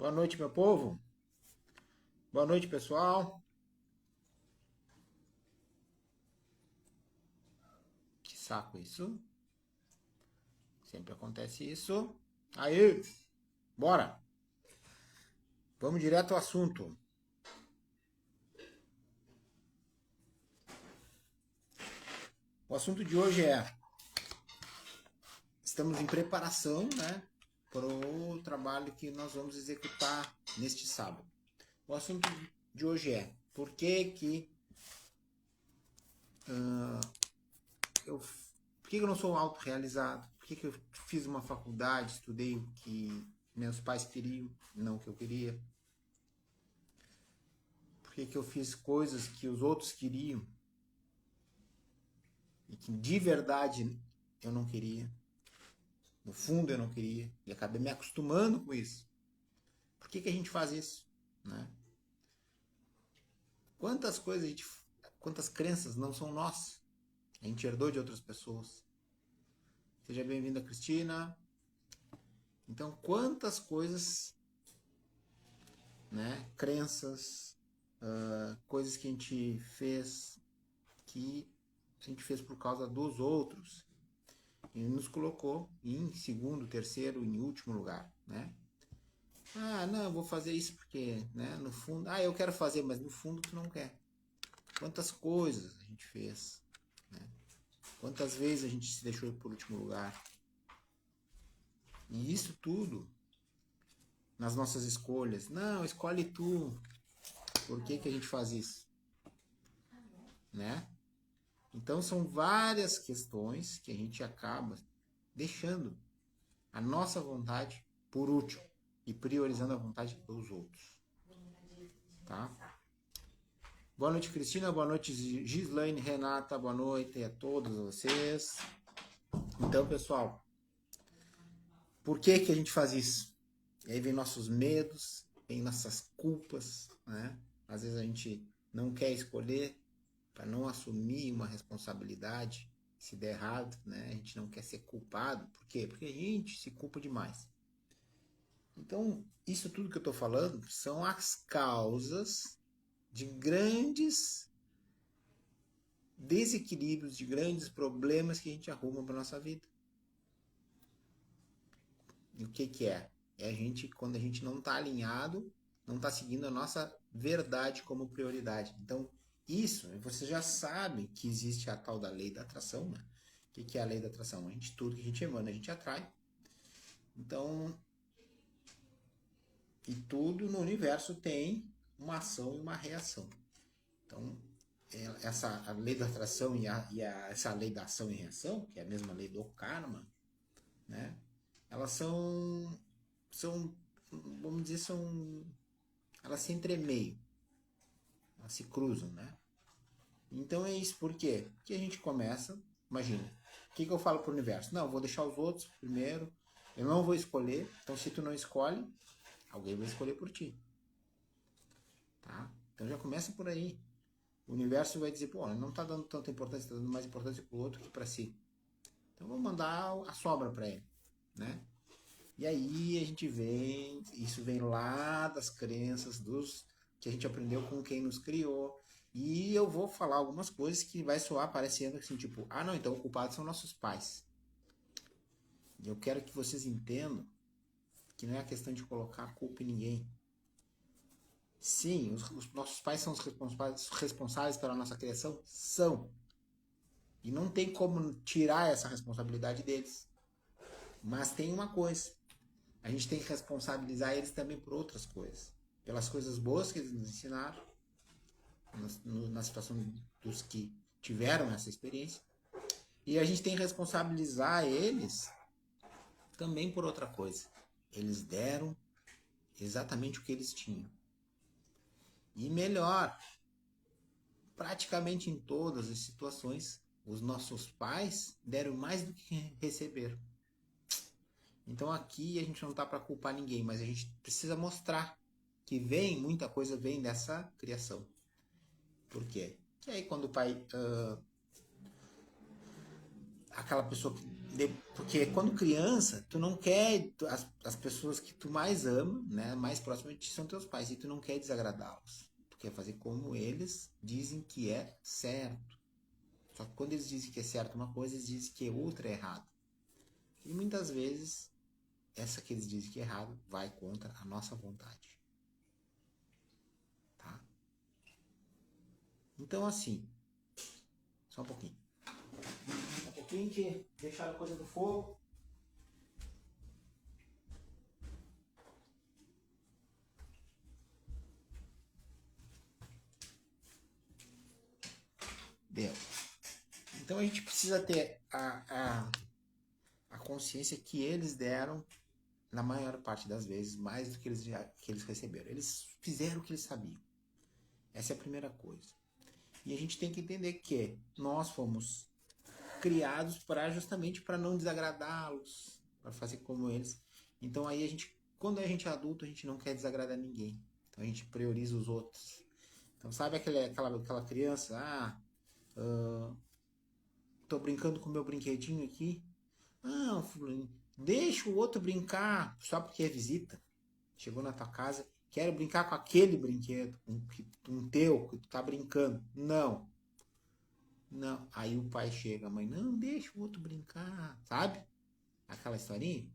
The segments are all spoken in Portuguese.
Boa noite, meu povo. Boa noite, pessoal. Que saco isso. Sempre acontece isso. Aí, bora. Vamos direto ao assunto. O assunto de hoje é: estamos em preparação, né, para o trabalho que nós vamos executar neste sábado. O assunto de hoje é: eu, por que eu não sou autorrealizado? Por que eu fiz uma faculdade, estudei o que meus pais queriam, não o que eu queria? Por que eu fiz coisas que os outros queriam e que de verdade eu não queria? No fundo eu não queria e acabei me acostumando com isso. Por que a gente faz isso, né? Quantas coisas quantas crenças não são nossas? A gente herdou de outras pessoas. Seja bem-vinda, Cristina. Então, quantas coisas, né? Crenças, coisas que a gente fez que a gente fez por causa dos outros e nos colocou em segundo, terceiro, em último lugar, né? Ah, não, eu vou fazer isso porque, né, no fundo, eu quero fazer, mas no fundo tu não quer. Quantas coisas a gente fez, né? Quantas vezes a gente se deixou por último lugar. E isso tudo nas nossas escolhas. Não, escolhe tu. Por que a gente faz isso? Né? Então são várias questões que a gente acaba deixando a nossa vontade por último e priorizando a vontade dos outros. Tá? Boa noite, Cristina. Boa noite, Gislaine, Renata. Boa noite a todos vocês. Então, pessoal, por que a gente faz isso? E aí vem nossos medos, vem nossas culpas, né? Às vezes a gente não quer escolher para não assumir uma responsabilidade se der errado, né? A gente não quer ser culpado. Por quê? Porque a gente se culpa demais. Então, isso tudo que eu estou falando são as causas de grandes desequilíbrios, de grandes problemas que a gente arruma para nossa vida. E o que é? É a gente, quando a gente não está alinhado, não está seguindo a nossa verdade como prioridade. Então, isso, você já sabe que existe a tal da lei da atração, né? O que é a lei da atração? A gente, tudo que a gente emana, a gente atrai. Então, e tudo no universo tem uma ação e uma reação. Então, a lei da atração essa lei da ação e reação, que é a mesma lei do karma, né? Elas são, vamos dizer, elas se entremeiam, elas se cruzam, né? Então é isso, por quê? Porque a gente começa, imagina, o que eu falo pro universo? Não, eu vou deixar os outros primeiro, eu não vou escolher, então se tu não escolhe, alguém vai escolher por ti. Tá? Então já começa por aí. O universo vai dizer, pô, não tá dando tanta importância, tá dando mais importância pro outro que para si. Então vou mandar a sobra para ele, né? E aí a gente vem, isso vem lá das crenças dos que a gente aprendeu com quem nos criou. E eu vou falar algumas coisas que vai soar parecendo assim, tipo, não, então o culpado são nossos pais. E eu quero que vocês entendam que não é a questão de colocar a culpa em ninguém. Sim, os nossos pais são os responsáveis pela nossa criação? São. E não tem como tirar essa responsabilidade deles. Mas tem uma coisa: a gente tem que responsabilizar eles também por outras coisas. Pelas coisas boas que eles nos ensinaram, na situação dos que tiveram essa experiência. E a gente tem que responsabilizar eles também por outra coisa. Eles deram exatamente o que eles tinham. E melhor, praticamente em todas as situações, os nossos pais deram mais do que receberam. Então aqui a gente não está para culpar ninguém, mas a gente precisa mostrar que muita coisa vem dessa criação. Por quê? Que aí quando o pai, aquela pessoa que Porque quando criança, tu não quer, as pessoas que tu mais ama, né, mais próximas de ti são teus pais, e tu não quer desagradá-los. Tu quer fazer como eles dizem que é certo. Só que quando eles dizem que é certo uma coisa, eles dizem que outra é errado. E muitas vezes, essa que eles dizem que é errado vai contra a nossa vontade. Tá? Então, assim, só um pouquinho. Um pouquinho que deixaram a coisa do fogo. Deu. Então a gente precisa ter a consciência que eles deram, na maior parte das vezes, mais do que eles receberam. Eles fizeram o que eles sabiam. Essa é a primeira coisa. E a gente tem que entender que nós fomos criados justamente para não desagradá-los, para fazer como eles. Então aí quando a gente é adulto, a gente não quer desagradar ninguém. Então a gente prioriza os outros. Então sabe aquela criança, tô brincando com o meu brinquedinho aqui. Ah, fulano, deixa o outro brincar só porque é visita. Chegou na tua casa, quero brincar com aquele brinquedo, um teu que tu tá brincando. Não. Não. Aí o pai chega, a mãe, não, deixa o outro brincar, sabe? Aquela historinha.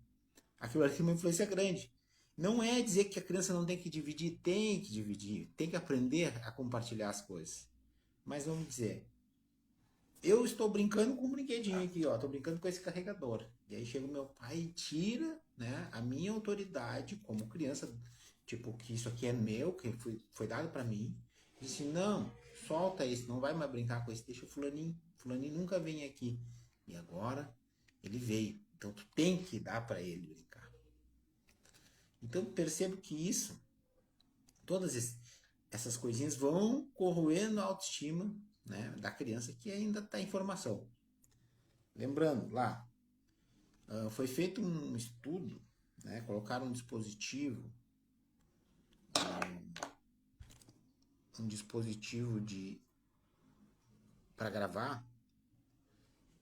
Aquilo ali é uma influência grande. Não é dizer que a criança não tem que dividir, tem que aprender a compartilhar as coisas. Mas vamos dizer, eu estou brincando com um brinquedinho aqui, ó. Tô brincando com esse carregador. E aí chega o meu pai e tira, né, a minha autoridade como criança, tipo, que isso aqui é meu, que foi dado para mim. Disse, não, solta esse, não vai mais brincar com esse, deixa o fulaninho. Fulaninho nunca vem aqui. E agora ele veio. Então tu tem que dar para ele brincar. Então percebo que todas essas coisinhas vão corroendo a autoestima, né, da criança que ainda está em formação. Lembrando, lá, foi feito um estudo, né, colocaram um dispositivo para gravar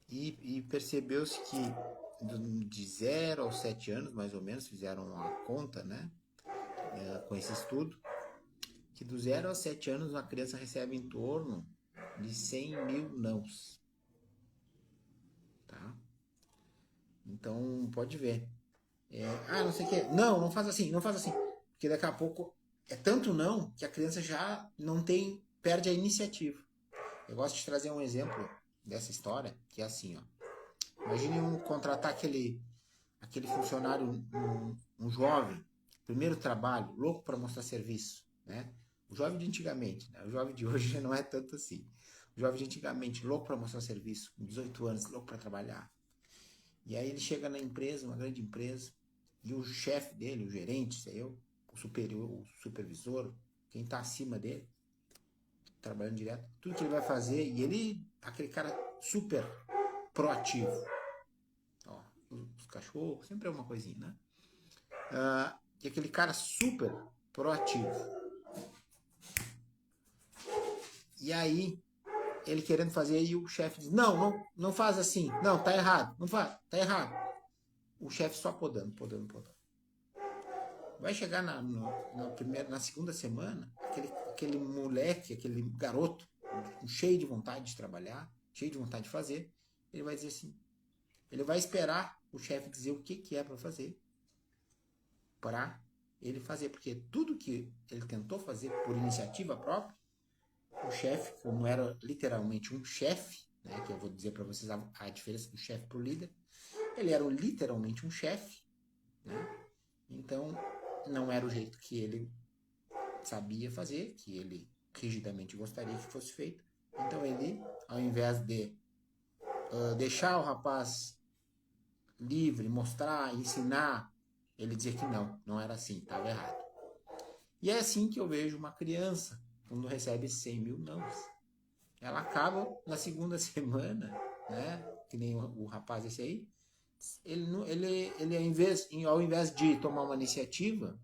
e percebeu-se que de 0 aos 7 anos, mais ou menos, fizeram uma conta, né, com esse estudo, que do 0 aos 7 anos uma criança recebe em torno de 100 mil nãos. Tá? Então, pode ver. Não sei o que. Não, não faz assim, não faz assim. Porque daqui a pouco é tanto não que a criança já não tem, perde a iniciativa. Eu gosto de trazer um exemplo dessa história, que é assim, ó. Imagine contratar aquele funcionário, um jovem, primeiro trabalho, louco para mostrar serviço, né? O jovem de antigamente, né? O jovem de hoje já não é tanto assim. O jovem de antigamente, louco para mostrar serviço, com 18 anos, louco para trabalhar. E aí ele chega na empresa, uma grande empresa, e o chefe dele, o gerente, sei eu, o superior, o supervisor, quem está acima dele, trabalhando direto, tudo que ele vai fazer, e ele, aquele cara super proativo. Ó, os cachorros, sempre é uma coisinha, né? E aquele cara super proativo. E aí, ele querendo fazer, e o chefe diz, não faz assim, não, tá errado, não faz, tá errado. O chefe só podando. Vai chegar na segunda semana, aquele moleque, aquele garoto, cheio de vontade de trabalhar, cheio de vontade de fazer, ele vai dizer assim, ele vai esperar o chefe dizer o que é para fazer, para ele fazer, porque tudo que ele tentou fazer por iniciativa própria, o chefe, como era literalmente um chefe, né, que eu vou dizer para vocês a diferença do chefe para o líder, ele era literalmente um chefe, né? Então não era o jeito que ele sabia fazer, que ele rigidamente gostaria que fosse feito. Então ele, ao invés de deixar o rapaz livre, mostrar, ensinar, ele dizia que não era assim, estava errado. E é assim que eu vejo uma criança quando recebe 100 mil nãos. Ela acaba na segunda semana, né? Que nem o rapaz esse aí. Ele ao invés de tomar uma iniciativa,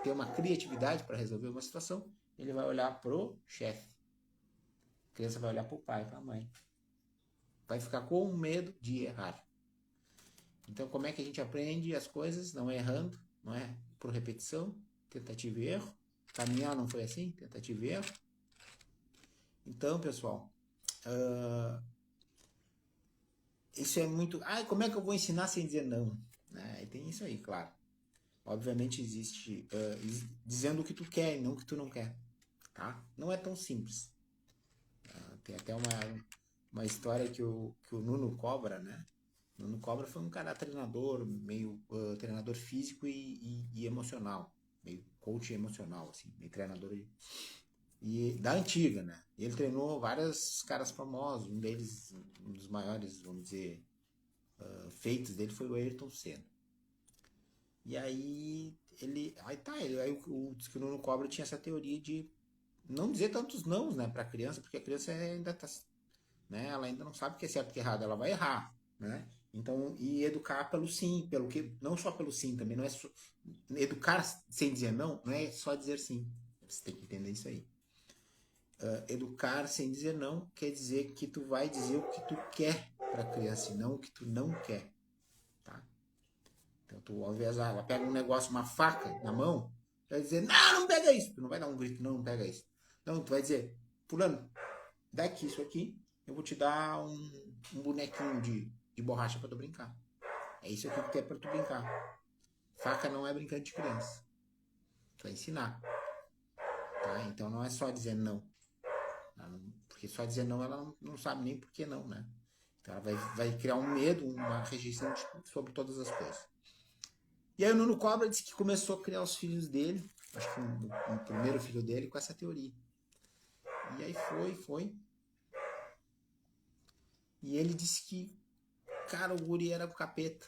ter uma criatividade para resolver uma situação, ele vai olhar pro chefe. A criança vai olhar pro pai, pra mãe. Vai ficar com medo de errar. Então, como é que a gente aprende as coisas? Não é errando, não é por repetição, tentativa e erro. Caminhar não foi assim, tentativa e erro. Então, pessoal, isso é muito... como é que eu vou ensinar sem dizer não? E tem isso aí, claro. Obviamente existe dizendo o que tu quer e não o que tu não quer. Tá? Não é tão simples. Tem até uma história que o Nuno Cobra, né? O Nuno Cobra foi um cara treinador, meio treinador físico e emocional. Meio coach emocional, assim, meio treinador da antiga, né? Ele treinou vários caras famosos, um deles, um dos maiores, vamos dizer, feitos dele foi o Ayrton Senna. E aí diz que o Nuno Cobra tinha essa teoria de não dizer tantos nãos, né, pra criança, porque a criança ainda tá, né, ela ainda não sabe o que é certo e o que é errado, ela vai errar, né? Então, e educar pelo sim, pelo que, não só pelo sim, também não é só, educar sem dizer não é só dizer sim. Você tem que entender isso aí. Educar sem dizer não quer dizer que tu vai dizer o que tu quer pra criança e não o que tu não quer, tá? Então, tu, ao invés ela pega um negócio, uma faca na mão, vai dizer, não pega isso. Tu não vai dar um grito, não pega isso. Não, tu vai dizer, fulano, dá aqui isso aqui, eu vou te dar um bonequinho de borracha pra tu brincar. É isso aqui que tu é pra tu brincar. Faca não é brincadeira de criança. Tu vai ensinar. Tá? Então não é só dizer não. Porque só dizer não, ela não sabe nem por que não, né? Então ela vai criar um medo, uma rejeição sobre todas as coisas. E aí o Nuno Cobra disse que começou a criar os filhos dele, acho que o primeiro filho dele, com essa teoria. E aí foi. E ele disse que, cara, o guri era o capeta.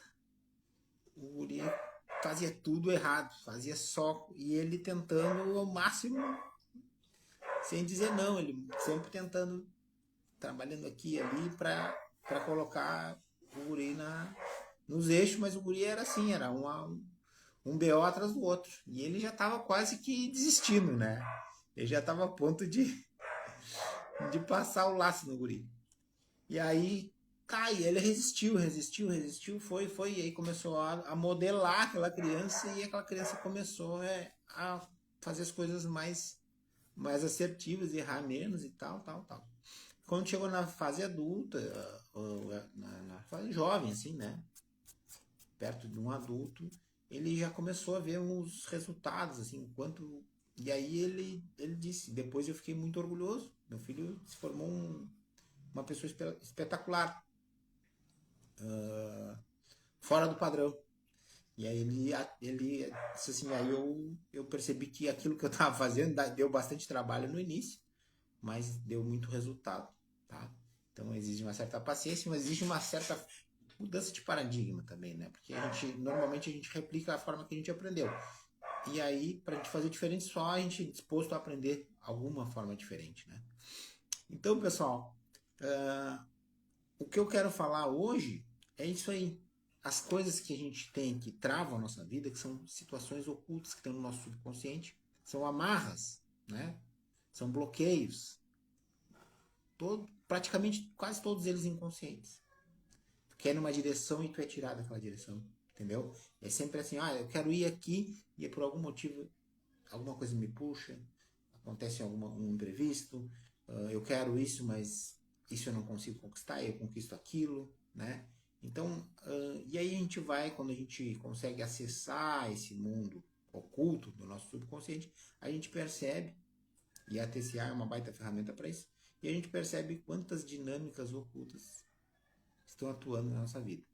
O guri fazia tudo errado, fazia só. E ele tentando ao máximo, sem dizer não, ele sempre tentando, trabalhando aqui e ali para colocar o guri nos eixos, mas o guri era assim, era um BO atrás do outro. E ele já estava quase que desistindo, né? Ele já estava a ponto de passar o laço no guri. E aí, e ele resistiu, foi. E aí começou a modelar aquela criança e aquela criança começou a fazer as coisas mais assertivas, errar menos e tal. Quando chegou na fase adulta, na fase jovem, assim, né? Perto de um adulto, ele já começou a ver uns resultados, assim, enquanto... E aí ele disse, depois eu fiquei muito orgulhoso, meu filho se formou uma pessoa espetacular, fora do padrão. E aí ele disse assim, aí eu percebi que aquilo que eu estava fazendo deu bastante trabalho no início, mas deu muito resultado, tá? Então exige uma certa paciência, mas exige uma certa mudança de paradigma também, né? Porque normalmente a gente replica a forma que a gente aprendeu. E aí, para a gente fazer diferente, só a gente é disposto a aprender alguma forma diferente, né? Então, pessoal, o que eu quero falar hoje é isso aí. As coisas que a gente tem que travam a nossa vida, que são situações ocultas que estão no nosso subconsciente, são amarras, né? São bloqueios. Praticamente quase todos eles inconscientes. Tu quer numa direção e tu é tirado daquela direção, entendeu? É sempre assim, eu quero ir aqui e por algum motivo alguma coisa me puxa, acontece um imprevisto, eu quero isso, mas isso eu não consigo conquistar, eu conquisto aquilo, né? Então, e aí a gente vai, quando a gente consegue acessar esse mundo oculto do nosso subconsciente, a gente percebe, e a TCA é uma baita ferramenta para isso, e a gente percebe quantas dinâmicas ocultas estão atuando na nossa vida.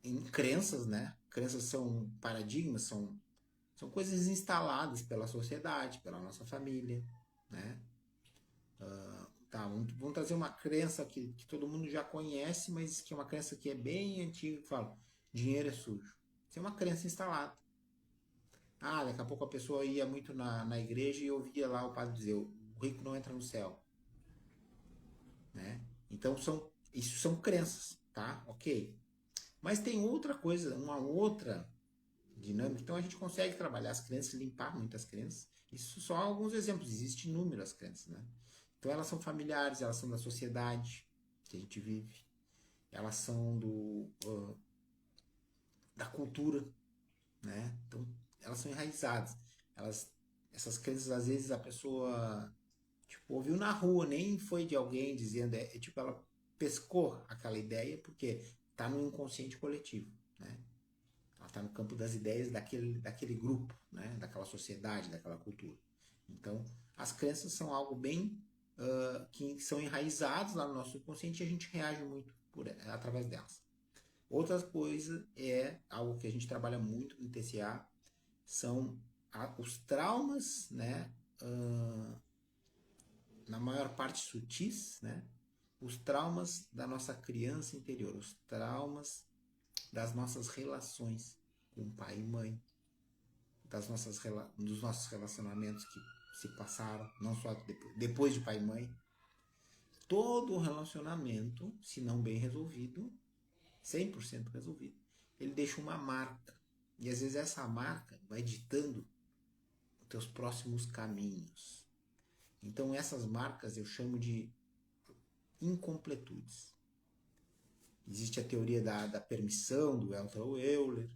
Em crenças, né? Crenças são paradigmas, são coisas instaladas pela sociedade, pela nossa família, né? Vamos trazer uma crença que todo mundo já conhece, mas que é uma crença que é bem antiga, que fala, dinheiro é sujo. Isso é uma crença instalada. Daqui a pouco a pessoa ia muito na igreja e ouvia lá o padre dizer, o rico não entra no céu. Né? Então, isso são crenças, tá? Ok. Mas tem outra coisa, uma outra dinâmica. Então, a gente consegue trabalhar as crenças, limpar muitas crenças. Isso só alguns exemplos, existe inúmeras crenças, né? Então, elas são familiares, elas são da sociedade que a gente vive. Elas são cultura, né? Então, elas são enraizadas. Essas crenças, às vezes, a pessoa, tipo, ouviu na rua, nem foi de alguém dizendo, tipo, ela pescou aquela ideia porque está no inconsciente coletivo, né? Ela está no campo das ideias daquele grupo, né? Daquela sociedade, daquela cultura. Então, as crenças são algo bem que são enraizados lá no nosso inconsciente e a gente reage muito através delas. Outra coisa é algo que a gente trabalha muito no TCA, são os traumas, né? Na maior parte sutis, né? Os traumas da nossa criança interior, os traumas das nossas relações com pai e mãe, dos nossos relacionamentos que se passaram, não só depois de pai e mãe. Todo relacionamento, se não bem resolvido, 100% resolvido, ele deixa uma marca. E às vezes essa marca vai ditando os teus próximos caminhos. Então essas marcas eu chamo de incompletudes. Existe a teoria da permissão, do Elton Euler,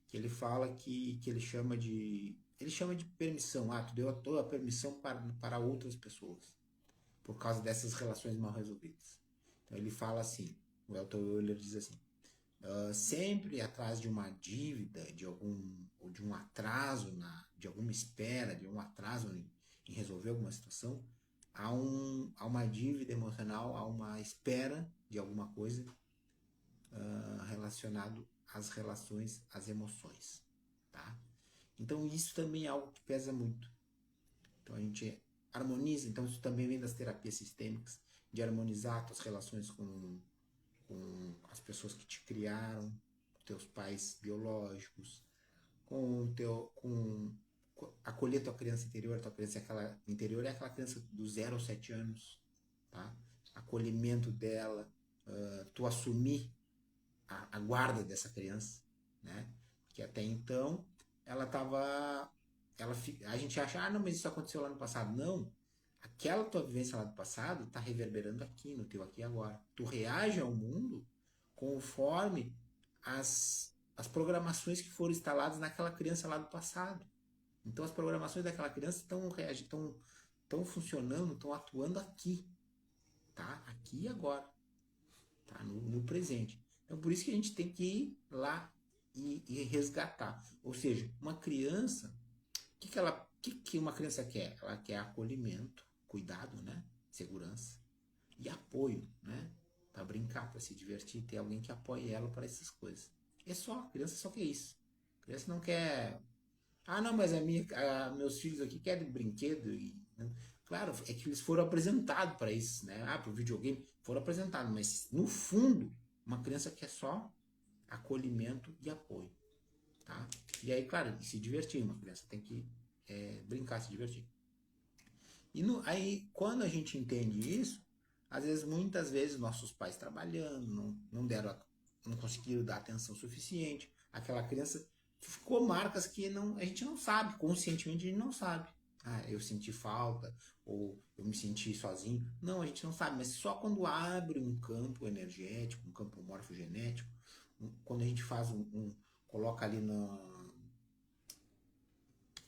que ele fala que ele chama de permissão. Tu deu toda a permissão para outras pessoas, por causa dessas relações mal resolvidas. Então ele fala assim, o Elton Euler diz assim, sempre atrás de uma dívida, ou de um atraso, de alguma espera, de um atraso em resolver alguma situação, há uma dívida emocional, há uma espera de alguma coisa relacionado às relações, às emoções. Tá? Então isso também é algo que pesa muito. Então a gente harmoniza, então isso também vem das terapias sistêmicas, de harmonizar as relações com as pessoas que te criaram, teus pais biológicos, acolher tua criança interior. Tua criança interior é aquela criança do 0 aos 7 anos, tá? Acolhimento dela, tu assumir a guarda dessa criança, né? Que até então a gente acha, não, mas isso aconteceu lá no passado. Não, aquela tua vivência lá do passado está reverberando aqui, no teu aqui e agora. Tu reage ao mundo conforme as programações que foram instaladas naquela criança lá do passado. Então as programações daquela criança estão funcionando, estão atuando aqui, tá? Aqui e agora, tá? No presente. Então por isso que a gente tem que ir lá e resgatar. Ou seja, uma criança, o que uma criança quer? Ela quer acolhimento, cuidado, né? Segurança e apoio, né? Para brincar, para se divertir, ter alguém que apoie ela para essas coisas. A criança só quer isso. A criança não quer. Não, mas meus filhos aqui querem brinquedo. Né? Claro, é que eles foram apresentados para isso, né? Para o videogame, foram apresentados, mas no fundo, uma criança quer só acolhimento e apoio, tá? E aí, claro, se divertir. Uma criança tem que brincar, se divertir. E aí, quando a gente entende isso, muitas vezes, nossos pais trabalhando, não conseguiram dar atenção suficiente, aquela criança ficou marcas que a gente não sabe, conscientemente a gente não sabe. Eu senti falta, ou eu me senti sozinho. Não, a gente não sabe, mas só quando abre um campo energético, um campo morfogenético, quando a gente faz coloca ali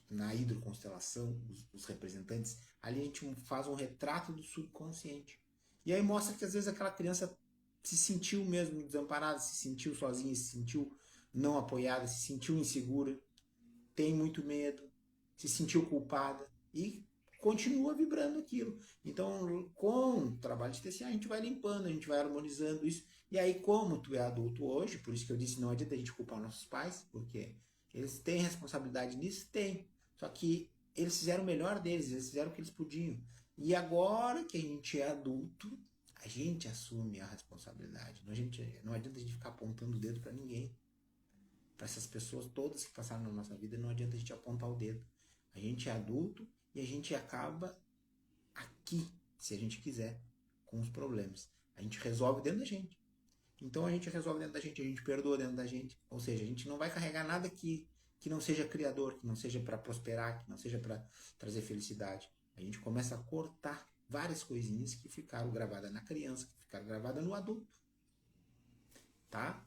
na hidroconstelação, os representantes, ali a gente faz um retrato do subconsciente. E aí mostra que às vezes aquela criança se sentiu mesmo desamparada, se sentiu sozinha, se sentiu não apoiada, se sentiu insegura, tem muito medo, se sentiu culpada e continua vibrando aquilo. Então, com o trabalho de TCA, a gente vai limpando, a gente vai harmonizando isso. E aí, como tu é adulto hoje, por isso que eu disse, não adianta a gente culpar nossos pais, porque eles têm responsabilidade nisso? Tem. Só que eles fizeram o melhor deles, eles fizeram o que eles podiam. E agora que a gente é adulto, a gente assume a responsabilidade. Não adianta a gente ficar apontando o dedo para ninguém. Para essas pessoas todas que passaram na nossa vida, não adianta a gente apontar o dedo. A gente é adulto e a gente acaba aqui, se a gente quiser, com os problemas. A gente resolve dentro da gente. Então a gente resolve dentro da gente, a gente perdoa dentro da gente. Ou seja, a gente não vai carregar nada que não seja criador, que não seja para prosperar, que não seja para trazer felicidade. A gente começa a cortar várias coisinhas que ficaram gravadas na criança, que ficaram gravadas no adulto. Tá?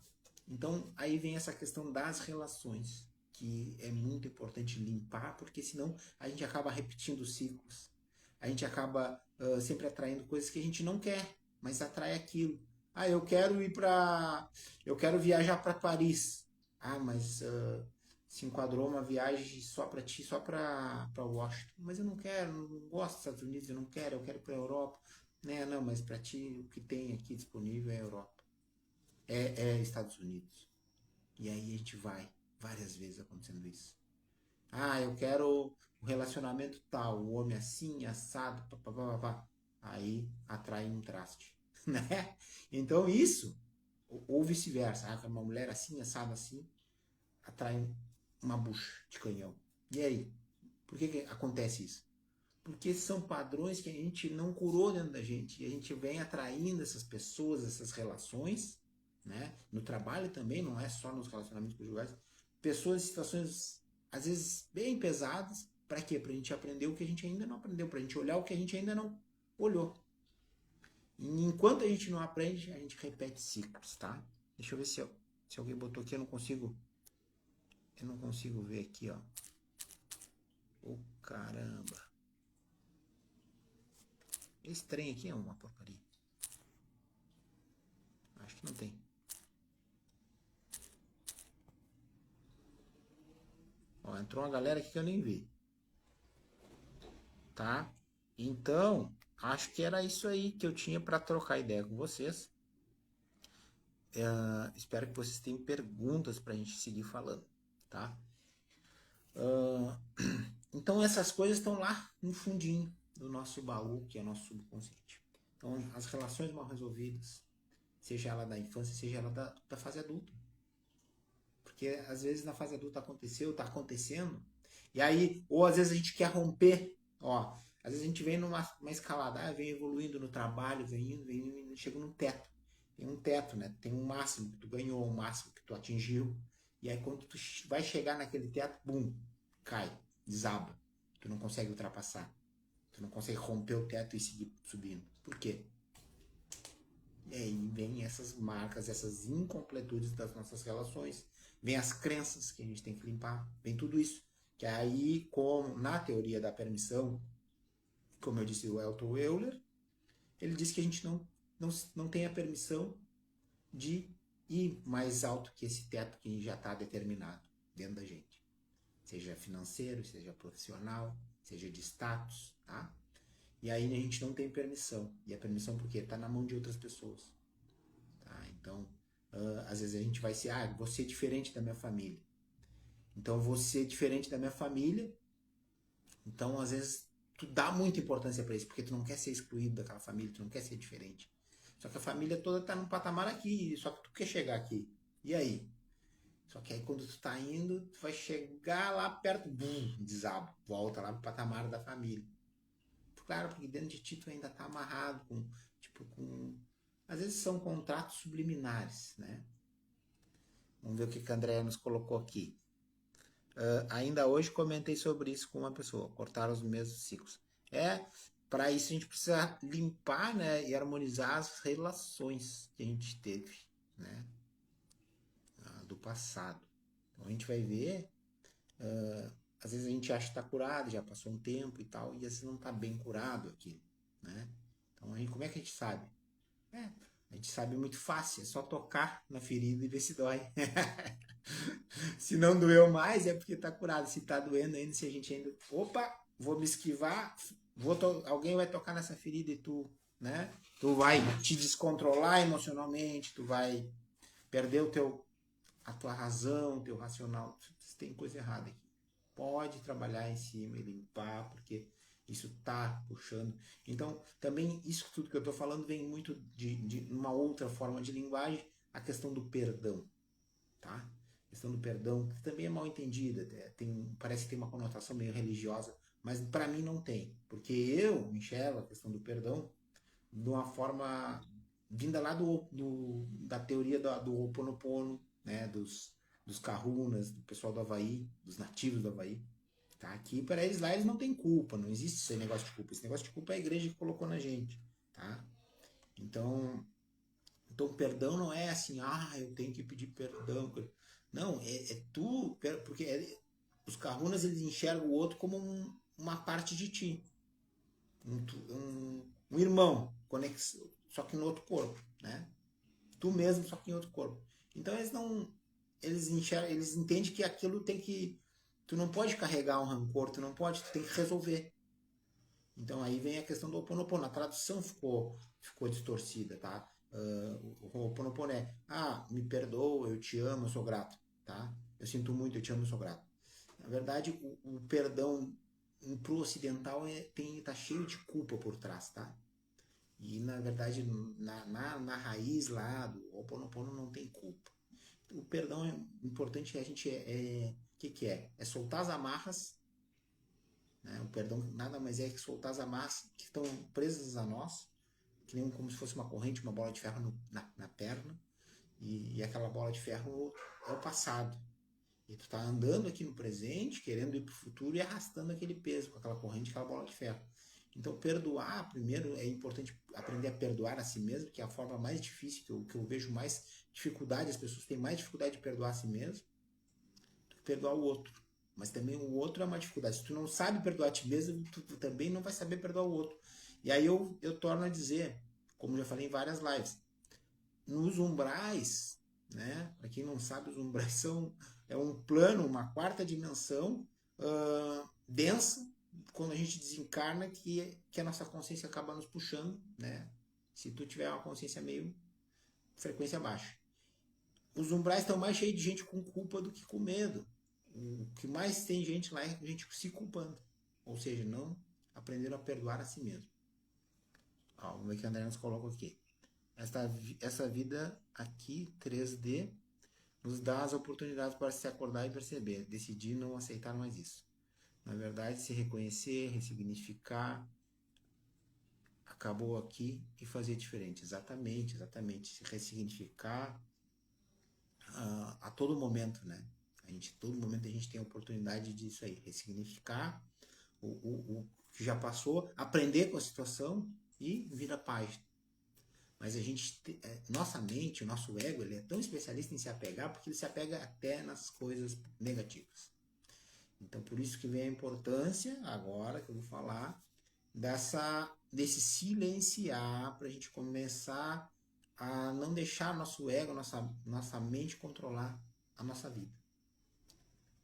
Então, aí vem essa questão das relações, que é muito importante limpar, porque senão a gente acaba repetindo ciclos. A gente acaba sempre atraindo coisas que a gente não quer, mas atrai aquilo. Ah, eu quero ir para. Eu quero viajar para Paris. Ah, mas se enquadrou uma viagem só para ti, só para Washington. Mas eu não quero, não gosto dos Estados Unidos, eu quero ir para a Europa. Né? Não, mas para ti o que tem aqui disponível é a Europa. É Estados Unidos. E aí a gente vai, várias vezes acontecendo isso. Ah, eu quero o relacionamento tal, o homem assim, assado, papapá. Aí atrai um traste, né? Então isso, ou vice-versa. Ah, uma mulher assim, assado assim, atrai uma bucha de canhão. E aí? Por que acontece isso? Porque são padrões que a gente não curou dentro da gente. E a gente vem atraindo essas pessoas, essas relações, né? No trabalho também, não é só nos relacionamentos conjugais. Pessoas em situações, às vezes, bem pesadas. Para quê? Para a gente aprender o que a gente ainda não aprendeu. Para a gente olhar o que a gente ainda não olhou. E enquanto a gente não aprende, a gente repete ciclos, tá? Deixa eu ver se alguém botou aqui. Eu não consigo. Eu não consigo ver aqui, ó. Oh, caramba. Esse trem aqui é uma porcaria. Acho que não tem. Ó, entrou uma galera aqui que eu nem vi, tá? Então, acho que era isso aí que eu tinha para trocar ideia com vocês. Espero que vocês tenham perguntas para a gente seguir falando, tá? Então, essas coisas estão lá no fundinho do nosso baú, que é o nosso subconsciente. Então, as relações mal resolvidas, seja ela da infância, seja ela da fase adulta. Porque às vezes na fase adulta aconteceu, está acontecendo, e aí, ou às vezes a gente quer romper, ó, às vezes a gente vem numa escalada, vem evoluindo no trabalho, vem indo, chega num teto. Tem um teto, né? Tem um máximo que tu ganhou, um máximo que tu atingiu. E aí quando tu vai chegar naquele teto, bum, cai, desaba. Tu não consegue ultrapassar. Tu não consegue romper o teto e seguir subindo. Por quê? E aí vem essas marcas, essas incompletudes das nossas relações. Vem as crenças que a gente tem que limpar. Vem tudo isso. Que aí, como na teoria da permissão, como eu disse o Elton Euler, ele diz que a gente não tem a permissão de ir mais alto que esse teto que já está determinado dentro da gente. Seja financeiro, seja profissional, seja de status, tá? E aí a gente não tem permissão. E a permissão por quê? Está na mão de outras pessoas. Tá? Então, às vezes a gente vai ser, vou ser diferente da minha família. Então, vou ser diferente da minha família. Então, às vezes, tu dá muita importância para isso, porque tu não quer ser excluído daquela família, tu não quer ser diferente. Só que a família toda tá num patamar aqui, só que tu quer chegar aqui. E aí? Só que aí quando tu tá indo, tu vai chegar lá perto, bum, desaba, volta lá pro patamar da família. Claro, porque dentro de ti tu ainda tá amarrado com, tipo, com... Às vezes são contratos subliminares, né? Vamos ver o que a Andrea nos colocou aqui. Ainda hoje comentei sobre isso com uma pessoa, cortar os mesmos ciclos. Para isso a gente precisa limpar, né, e harmonizar as relações que a gente teve, né, do passado. Então a gente vai ver, às vezes a gente acha que está curado, já passou um tempo e tal, e às vezes não está bem curado aquilo, né? Então como é que a gente sabe? A gente sabe muito fácil, é só tocar na ferida e ver se dói. Se não doeu mais, é porque tá curado. Se tá doendo ainda, se a gente ainda. Opa, vou me esquivar, alguém vai tocar nessa ferida e tu, né? Tu vai te descontrolar emocionalmente, tu vai perder a tua razão, o teu racional. Tem coisa errada aqui. Pode trabalhar em cima e limpar, porque isso tá puxando. Então, também, isso tudo que eu tô falando vem muito de uma outra forma de linguagem, a questão do perdão, tá? A questão do perdão, que também é mal entendida, parece que tem uma conotação meio religiosa, mas para mim não tem, porque eu enxergo a questão do perdão de uma forma vinda lá da teoria do Ho Oponopono, né, dos Kahunas, do pessoal do Havaí, dos nativos do Havaí. Tá? Aqui, para eles lá, eles não têm culpa, não existe esse negócio de culpa. Esse negócio de culpa é a igreja que colocou na gente. Tá? Então, Então, perdão não é assim, eu tenho que pedir perdão. Não, tu, porque os kahunas eles enxergam o outro como uma parte de ti, um irmão, só que no outro corpo, né? Tu mesmo, só que em outro corpo. Então eles não, eles enxergam, eles entendem que aquilo tem que, tu não pode carregar um rancor, tu tem que resolver. Então aí vem a questão do Ho oponopono. A tradução ficou distorcida, tá? O Ho oponopono é, me perdoa, eu te amo, eu sou grato, tá? Eu sinto muito, eu te amo, eu sou grato. Na verdade, o perdão pro ocidental tá cheio de culpa por trás, tá? E na verdade, na raiz lá do Ho oponopono não tem culpa. O perdão é importante, a gente que é? É soltar as amarras, né? O perdão nada mais é que soltar as amarras que estão presas a nós, que nem como se fosse uma corrente, uma bola de ferro na perna, e aquela bola de ferro é o passado. E tu tá andando aqui no presente, querendo ir pro futuro e arrastando aquele peso com aquela corrente, aquela bola de ferro. Então, perdoar, primeiro, é importante aprender a perdoar a si mesmo, que é a forma mais difícil, que eu vejo mais dificuldade, as pessoas têm mais dificuldade de perdoar a si mesmo do que perdoar o outro. Mas também o outro é uma dificuldade. Se tu não sabe perdoar a ti mesmo, tu também não vai saber perdoar o outro. E aí eu torno a dizer, como já falei em várias lives, nos umbrais, né? Para quem não sabe, os umbrais é um plano, uma quarta dimensão densa, quando a gente desencarna, que a nossa consciência acaba nos puxando, né? Se tu tiver uma consciência meio frequência baixa. Os umbrais estão mais cheios de gente com culpa do que com medo. O que mais tem gente lá é gente se culpando. Ou seja, não aprenderam a perdoar a si mesmo. Vamos ver que o André nos coloca aqui. Essa vida aqui, 3D, nos dá as oportunidades para se acordar e perceber. Decidir não aceitar mais isso. Na verdade, se reconhecer, ressignificar, acabou aqui e fazer diferente. Exatamente, exatamente. Se ressignificar a todo momento, né? Todo momento a gente tem a oportunidade disso aí, ressignificar o que já passou, aprender com a situação e virar página. Mas nossa mente, o nosso ego, ele é tão especialista em se apegar porque ele se apega até nas coisas negativas. Então, por isso que vem a importância, agora que eu vou falar, desse silenciar, para a gente começar a não deixar nosso ego, nossa mente controlar a nossa vida.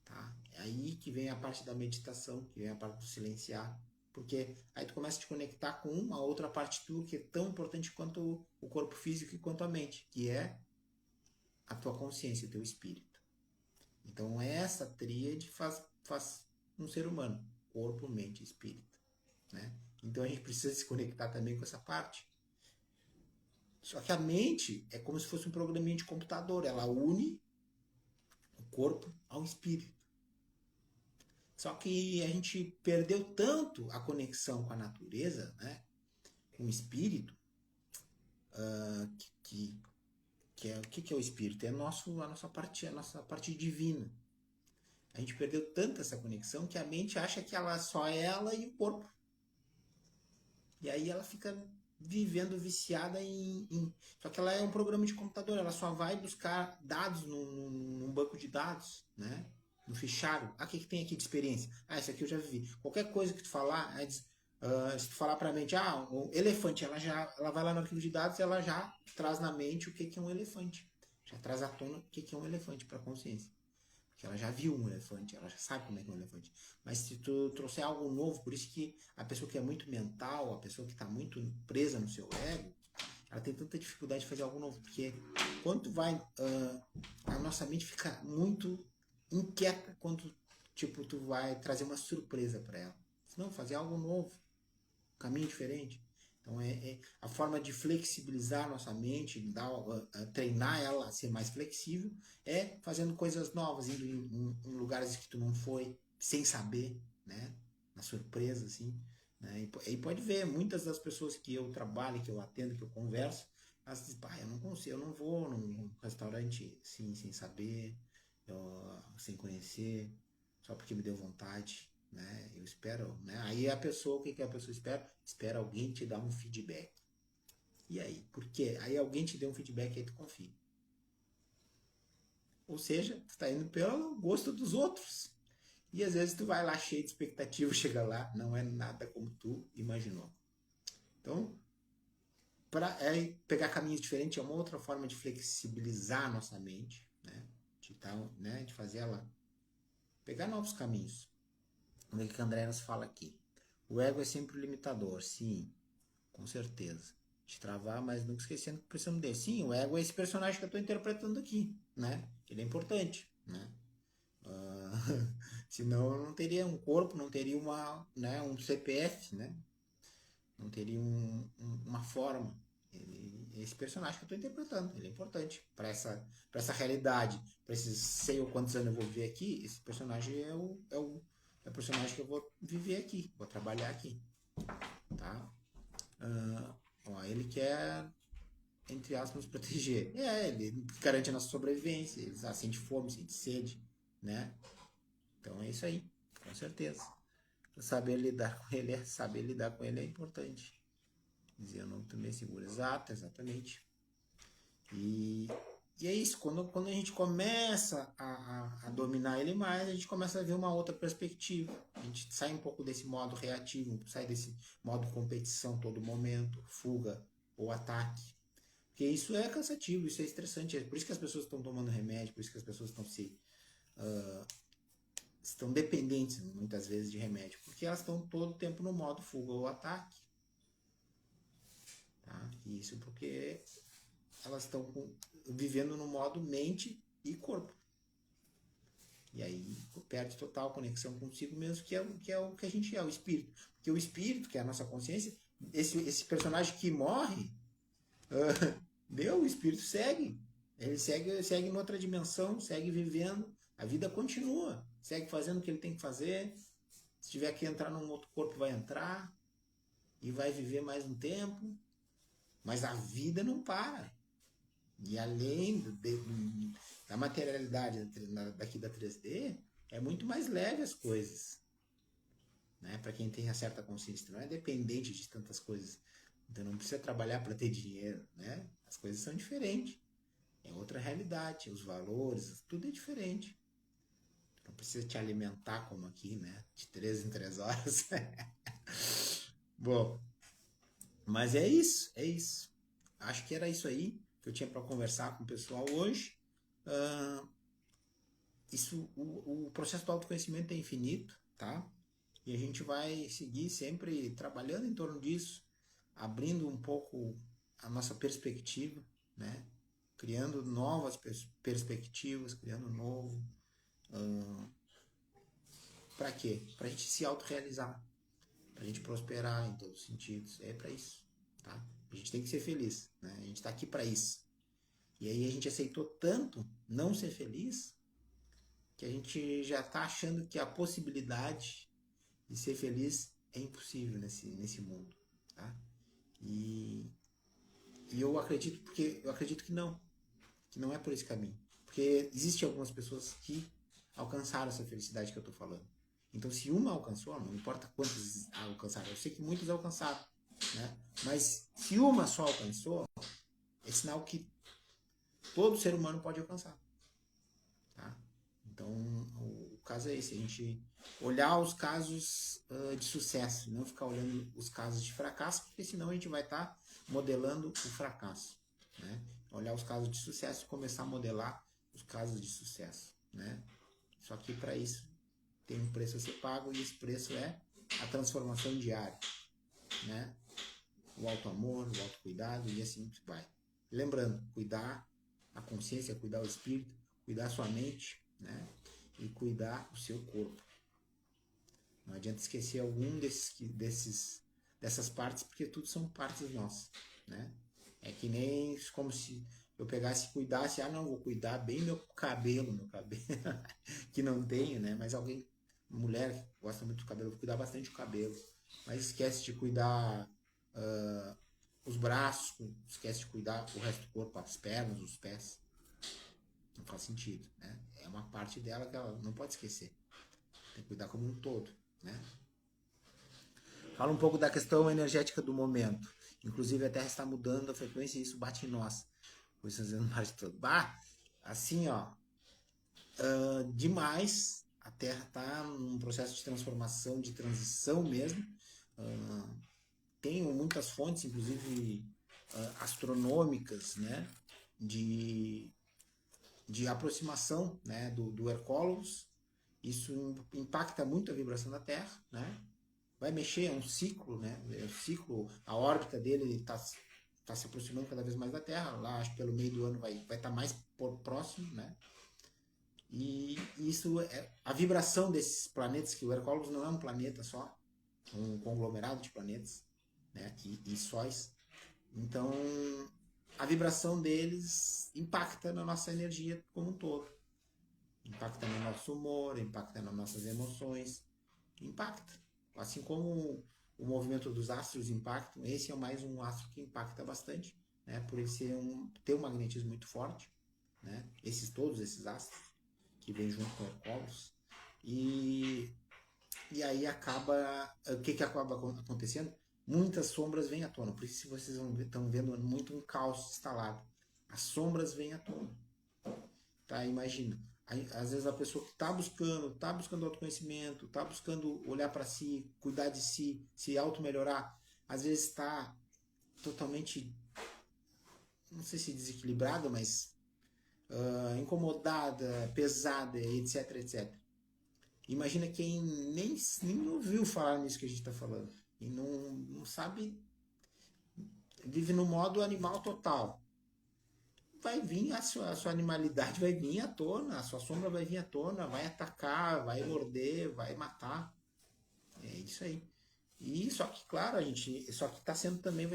Tá? É aí que vem a parte da meditação, que vem a parte do silenciar, porque aí tu começa a te conectar com uma outra parte tua que é tão importante quanto o corpo físico e quanto a mente, que é a tua consciência, o teu espírito. Então essa tríade faz um ser humano, corpo, mente e espírito, né? Então a gente precisa se conectar também com essa parte. Só que a mente é como se fosse um programinha de computador, ela une o corpo ao espírito. Só que a gente perdeu tanto a conexão com a natureza, né? Com o espírito, o que é o espírito? É a nossa parte divina. A gente perdeu tanto essa conexão que a mente acha que ela só é ela e o corpo. E aí ela fica vivendo viciada Só que ela é um programa de computador, ela só vai buscar dados num banco de dados, né? No fichário. O que tem aqui de experiência? Isso aqui eu já vivi. Qualquer coisa que tu falar, se tu falar pra mente, um elefante, ela vai lá no arquivo de dados e ela já traz na mente o que é um elefante. Já traz à tona o que é um elefante para a consciência. Porque ela já viu um elefante, ela já sabe como é que é um elefante. Mas se tu trouxer algo novo, por isso que a pessoa que é muito mental, a pessoa que está muito presa no seu ego, ela tem tanta dificuldade de fazer algo novo. Porque quando tu vai, a nossa mente fica muito inquieta quando tipo, tu vai trazer uma surpresa para ela. Não, fazer algo novo, um caminho diferente. Então, a forma de flexibilizar a nossa mente, treinar ela a ser mais flexível, é fazendo coisas novas, indo em lugares que tu não foi, sem saber, né? Na surpresa, assim. Né? E pode ver, muitas das pessoas que eu trabalho, que eu atendo, que eu converso, elas dizem, eu não consigo, eu não vou num restaurante assim, sem saber, sem conhecer, só porque me deu vontade. Né? Eu espero, né? Aí a pessoa, o que a pessoa espera? Espera alguém te dar um feedback. E aí? Por quê? Aí alguém te deu um feedback e aí tu confia. Ou seja, tu tá indo pelo gosto dos outros. E às vezes tu vai lá cheio de expectativa, chega lá, não é nada como tu imaginou. Então, para pegar caminhos diferentes é uma outra forma de flexibilizar a nossa mente, né? De fazer ela pegar novos caminhos. Como é que a André nos fala aqui? O ego é sempre o limitador, sim, com certeza. Te travar, mas nunca esquecendo que precisamos dele. Sim, o ego é esse personagem que eu estou interpretando aqui, né? Ele é importante, né? Senão eu não teria um corpo, não teria um CPF, né? Não teria uma forma. Esse personagem que eu estou interpretando, ele é importante para essa realidade, para esses sei ou quantos anos eu vou viver aqui. Esse personagem é o personagem que eu vou viver aqui, vou trabalhar aqui, tá? Ele quer, entre aspas, nos proteger. Ele garante a nossa sobrevivência, ele sente fome, sente sede, né? Então é isso aí, com certeza. Saber lidar com ele é importante. Dizer, eu não também seguro. Exato, exatamente. E, e é isso, quando a gente começa a dominar ele mais, a gente começa a ver uma outra perspectiva. A gente sai um pouco desse modo reativo, sai desse modo competição todo momento, fuga ou ataque. Porque isso é cansativo, isso é estressante. É por isso que as pessoas estão tomando remédio, por isso que as pessoas estão dependentes muitas vezes de remédio, porque elas estão todo o tempo no modo fuga ou ataque. Tá? Isso porque elas estão vivendo no modo mente e corpo. E aí perde total conexão consigo mesmo, que é o que a gente é, o espírito. Porque o espírito, que é a nossa consciência, esse personagem que morre, o espírito segue. Ele segue em outra dimensão, segue vivendo, a vida continua, segue fazendo o que ele tem que fazer. Se tiver que entrar num outro corpo, vai entrar e vai viver mais um tempo. Mas a vida não para. E além da materialidade daqui da 3D, é muito mais leve as coisas. Né? Para quem tem uma certa consciência, não é dependente de tantas coisas. Então não precisa trabalhar para ter dinheiro. Né? As coisas são diferentes. É outra realidade. Os valores, tudo é diferente. Não precisa te alimentar como aqui, né? De 3 em 3 horas. Bom, mas é isso, é isso. Acho que era isso aí que eu tinha para conversar com o pessoal hoje. Uh, o processo do autoconhecimento é infinito, tá? E a gente vai seguir sempre trabalhando em torno disso, abrindo um pouco a nossa perspectiva, né? Criando novas perspectivas, criando novo. Para quê? Para a gente se autorrealizar, para a gente prosperar em todos os sentidos. É para isso, tá? A gente tem que ser feliz, né? A gente está aqui para isso. E aí a gente aceitou tanto não ser feliz que a gente já está achando que a possibilidade de ser feliz é impossível nesse mundo, tá? E eu acredito que não é por esse caminho, porque existem algumas pessoas que alcançaram essa felicidade que eu estou falando. Então, se uma alcançou, não importa quantos alcançaram, eu sei que muitos alcançaram, né? Mas se uma só alcançou, é sinal que todo ser humano pode alcançar. Tá? Então, o caso é esse, a gente olhar os casos de sucesso, não ficar olhando os casos de fracasso, porque senão a gente vai estar modelando o fracasso. Né? Olhar os casos de sucesso e começar a modelar os casos de sucesso. Né? Só que para isso tem um preço a ser pago e esse preço é a transformação diária. Né? O auto-amor, o autocuidado e assim vai. Lembrando, cuidar a consciência, cuidar o espírito, cuidar a sua mente, né? E cuidar o seu corpo. Não adianta esquecer algum dessas partes, porque tudo são partes nossas, né? É que nem como se eu pegasse e cuidasse, não, vou cuidar bem meu cabelo, que não tenho, né? Mas mulher que gosta muito do cabelo, vou cuidar bastante do cabelo, mas esquece de cuidar os braços, esquece de cuidar o resto do corpo, as pernas, os pés. Não faz sentido, né? É uma parte dela que ela não pode esquecer. Tem que cuidar como um todo, né? Fala um pouco da questão energética do momento. Inclusive a Terra está mudando a frequência e isso bate em nós. Por isso fazendo parte todo. Assim, ó, demais. A Terra está num processo de transformação, de transição mesmo. Tenho muitas fontes, inclusive astronômicas, né, de aproximação, né, do Hercólogos. Isso impacta muito a vibração da Terra, né? Vai mexer, é um ciclo, né? É um ciclo, a órbita dele está se aproximando cada vez mais da Terra. Lá, acho que pelo meio do ano vai estar mais próximo, né? E isso é a vibração desses planetas, que o Hercólogos não é um planeta só, é um conglomerado de planetas, né? E sóis. Então, a vibração deles impacta na nossa energia como um todo. Impacta no nosso humor, impacta nas nossas emoções, impacta. Assim como o movimento dos astros impactam, esse é mais um astro que impacta bastante, né? Por ele ter um magnetismo muito forte, né? Todos esses astros que vêm junto com Hercólogos. E aí acaba, o que acaba acontecendo? Muitas sombras vêm à tona. Por isso vocês estão vendo muito um caos instalado. As sombras vêm à tona. Tá? Imagina. Às vezes a pessoa que está buscando autoconhecimento, está buscando olhar para si, cuidar de si, se auto-melhorar, às vezes está totalmente, não sei se desequilibrada, mas incomodada, pesada, etc, etc. Imagina quem nem ouviu falar nisso que a gente está falando. E não sabe, vive no modo animal total. Vai vir a sua animalidade, vai vir à tona, a sua sombra vai vir à tona, vai atacar, vai morder, vai matar. É isso aí. E só que, claro, só que está sendo também,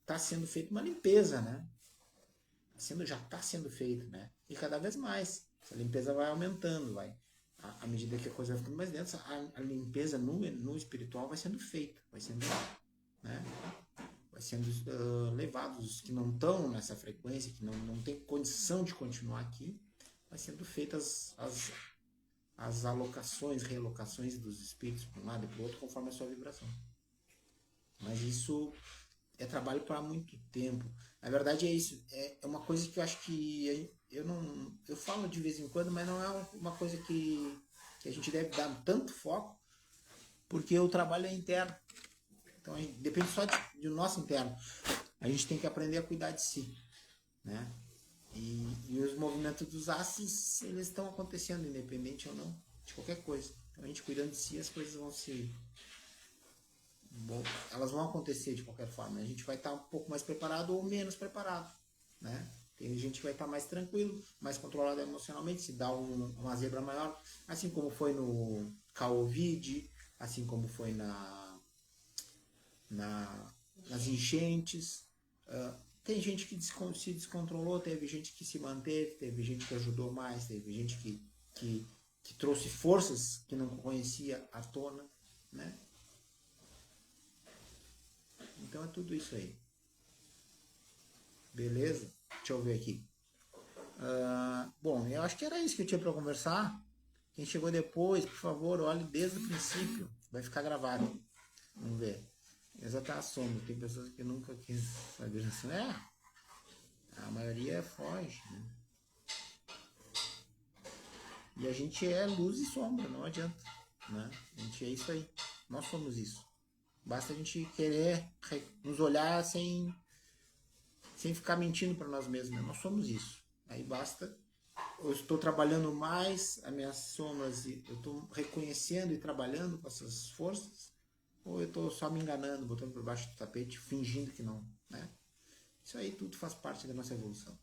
tá sendo feita uma limpeza, né? Já está sendo feito, né? E cada vez mais. Essa limpeza vai aumentando, à medida que a coisa vai ficando mais densa, a limpeza no espiritual vai sendo feita, vai sendo, né? Vai sendo levados, os que não estão nessa frequência, que não tem condição de continuar aqui, vai sendo feitas as alocações, realocações dos espíritos para um lado e para o outro, conforme a sua vibração. Mas isso é trabalho para muito tempo. Na verdade é isso, é uma coisa que eu acho que eu falo de vez em quando, mas não é uma coisa que a gente deve dar tanto foco, porque o trabalho é interno. Então depende só do nosso interno. A gente tem que aprender a cuidar de si, né? E os movimentos dos astros, eles estão acontecendo, independente ou não, de qualquer coisa. Então a gente cuidando de si, as coisas elas vão acontecer de qualquer forma. A gente vai estar um pouco mais preparado ou menos preparado, né? Tem gente que vai estar mais tranquilo, mais controlado emocionalmente, se dá uma zebra maior, assim como foi no Covid, assim como foi nas enchentes. Tem gente que se descontrolou, teve gente que se manteve, teve gente que ajudou mais, teve gente que trouxe forças que não conhecia à tona, né? Então é tudo isso aí. Beleza? Deixa eu ver aqui. Bom, eu acho que era isso que eu tinha para conversar. Quem chegou depois, por favor, olhe desde o princípio. Vai ficar gravado. Vamos ver. Exata a sombra. Tem pessoas que nunca quis saber assim. A maioria foge, né? E a gente é luz e sombra, não adianta, né? A gente é isso aí. Nós somos isso. Basta a gente querer nos olhar sem ficar mentindo para nós mesmos, né? Nós somos isso. Aí basta. Eu estou trabalhando mais as minhas sombras, eu estou reconhecendo e trabalhando com essas forças, ou eu estou só me enganando, botando por baixo do tapete, fingindo que não, né? Isso aí tudo faz parte da nossa evolução.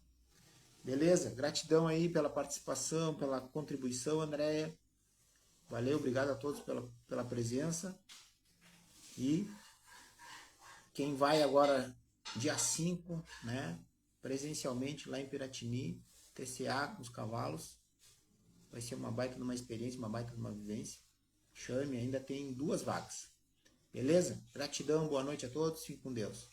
Beleza? Gratidão aí pela participação, pela contribuição, Andréia. Valeu, obrigado a todos pela presença. E quem vai agora, dia 5, né, presencialmente lá em Piratini, TCA com os cavalos, vai ser uma baita de uma experiência, uma baita de uma vivência. Chame, ainda tem 2 vagas. Beleza? Gratidão, boa noite a todos, fiquem com Deus.